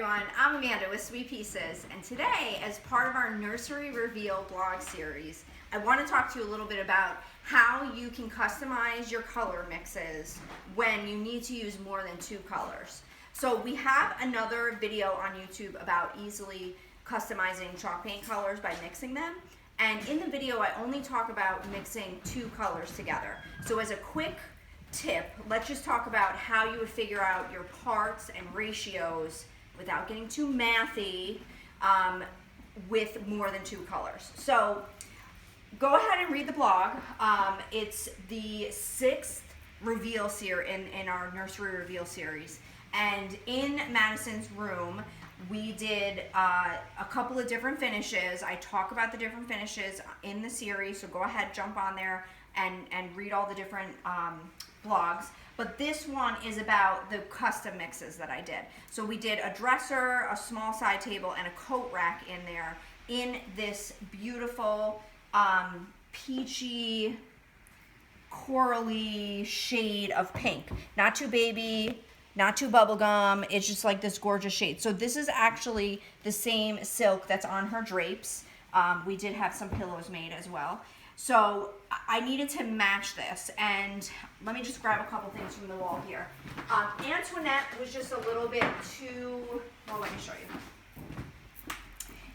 everyone, I'm Amanda with Sweet Pieces, and today, as part of our Nursery Reveal blog series, I want to talk to you a little bit about how you can customize your color mixes when you need to use more than 2 colors. So we have another video on YouTube about easily customizing chalk paint colors by mixing them, and in the video I only talk about mixing 2 colors together. So as a quick tip, let's just talk about how you would figure out your parts and ratios without getting too mathy with more than 2 colors. So go ahead and read the blog. It's the 6th reveal series in our nursery reveal series, and in Madison's room we did a couple of different finishes. I talk about the different finishes in the series, so go ahead, jump on there and read all the different blogs. But this one is about the custom mixes that I did. So we did a dresser, a small side table, and a coat rack in there in this beautiful peachy, corally shade of pink. Not too baby, not too bubblegum. It's just like this gorgeous shade. So this is actually the same silk that's on her drapes. We did have some pillows made as well. So I needed to match this, and let me just grab a couple things from the wall here. Antoinette was just a little bit too, well, let me show you.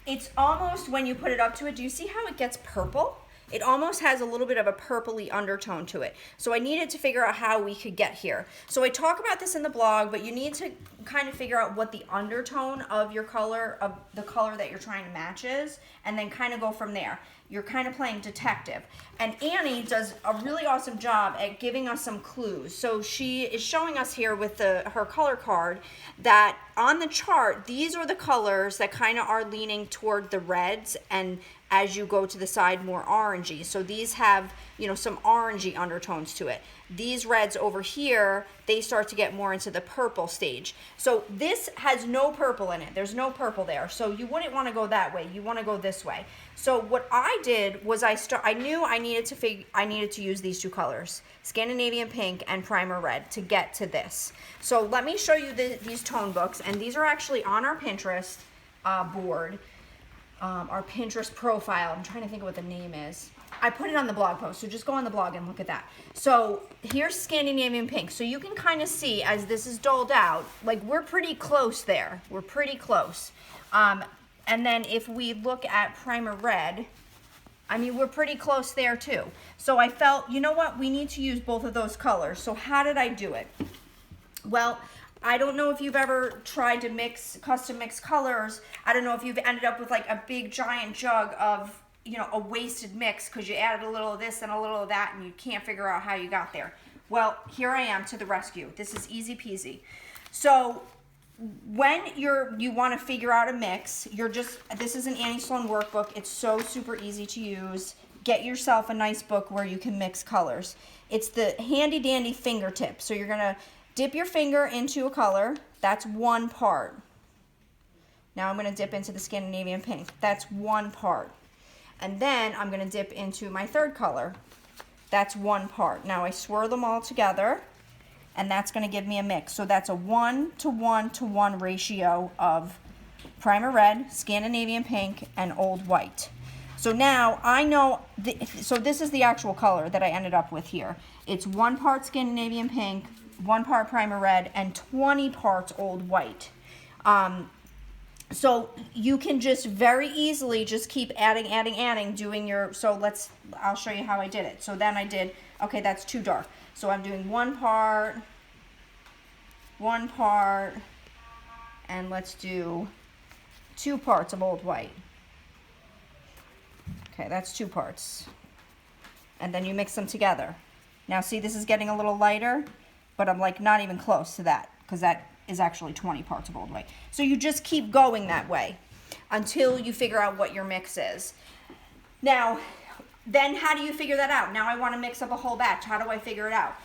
It's almost, when you put it up to it, do you see how it gets purple? It almost has a little bit of a purpley undertone to it. So I needed to figure out how we could get here. So I talk about this in the blog, but you need to kind of figure out what the undertone of your color, of the color that you're trying to match is, and then kind of go from there. You're kind of playing detective. And Annie does a really awesome job at giving us some clues. So she is showing us here with her color card that on the chart, these are the colors that kind of are leaning toward the reds, and as you go to the side, more orangey. So these have, you know, some orangey undertones to it. These reds over here, they start to get more into the purple stage. So this has no purple in it. There's no purple there. So you wouldn't want to go that way. You want to go this way. So what I did was I knew I needed to use these 2 colors, Scandinavian pink and primer red, to get to this. So let me show you these tone books, and these are actually on our Pinterest board. Our Pinterest profile. I'm trying to think of what the name is. I put it on the blog post, so just go on the blog and look at that. So here's Scandinavian pink. So you can kind of see as this is doled out, like we're pretty close there. We're pretty close. And then if we look at primer red, I mean, we're pretty close there too. So I felt, you know what, we need to use both of those colors. So how did I do it? Well, I don't know if you've ever tried to custom mix colors. I don't know if you've ended up with like a big giant jug of, you know, a wasted mix because you added a little of this and a little of that and you can't figure out how you got there. Well, here I am to the rescue. This is easy peasy. So when you want to figure out a mix, this is an Annie Sloan workbook. It's so super easy to use. Get yourself a nice book where you can mix colors. It's the handy dandy fingertip. So you're going to dip your finger into a color. That's 1 part. Now I'm going to dip into the Scandinavian pink. That's 1 part. And then I'm going to dip into my 3rd color. That's 1 part. Now I swirl them all together, and that's going to give me a mix. So that's a 1:1:1 ratio of primer red, Scandinavian pink, and old white. So now I know, so this is the actual color that I ended up with here. It's 1 part Scandinavian pink, 1 part primer red, and 20 parts old white. So you can just very easily just keep adding, doing your, I'll show you how I did it. So then I did, okay, that's too dark. So I'm doing 1 part, and let's do 2 parts of old white. Okay, that's 2 parts. And then you mix them together. Now see, this is getting a little lighter, but I'm like not even close to that because that is actually 20 parts of old white. So you just keep going that way until you figure out what your mix is. Now, then how do you figure that out? Now I want to mix up a whole batch. How do I figure it out?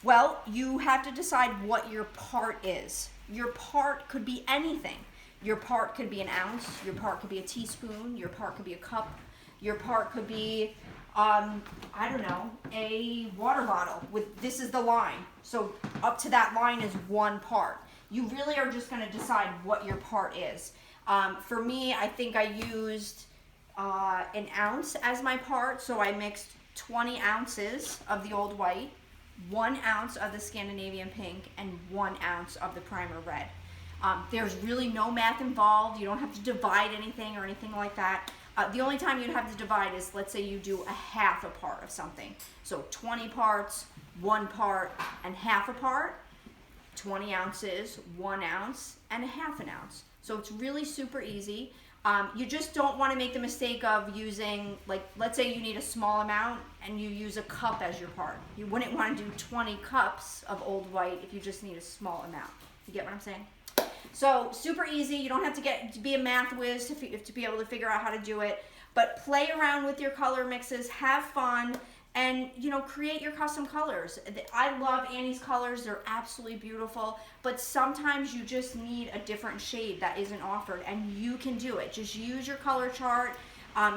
Well, you have to decide what your part is. Your part could be anything. Your part could be an ounce. Your part could be a teaspoon. Your part could be a cup. Your part could be I don't know, a water bottle with, this is the line. So up to that line is 1 part. You really are just going to decide what your part is. For me, I think I used an ounce as my part, so I mixed 20 ounces of the Old White, 1 ounce of the Scandinavian Pink, and 1 ounce of the Primer Red. There's really no math involved. You don't have to divide anything or anything like that. The only time you'd have to divide is, let's say you do a half a part of something. So 20 parts, 1 part, and half a part. 20 ounces, 1 ounce, and a half an ounce. So it's really super easy. You just don't want to make the mistake of using, like, let's say you need a small amount and you use a cup as your part. You wouldn't want to do 20 cups of Old White if you just need a small amount. You get what I'm saying? So super easy. You don't have to be a math whiz to be able to figure out how to do it. But play around with your color mixes, have fun, and create your custom colors. I love Annie's colors. They're absolutely beautiful. But sometimes you just need a different shade that isn't offered, and you can do it. Just use your color chart,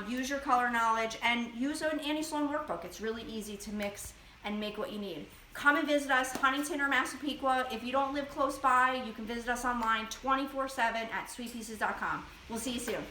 use your color knowledge, and use an Annie Sloan workbook. It's really easy to mix and make what you need. Come and visit us, Huntington or Massapequa. If you don't live close by, you can visit us online 24/7 at sweetpieces.com. We'll see you soon.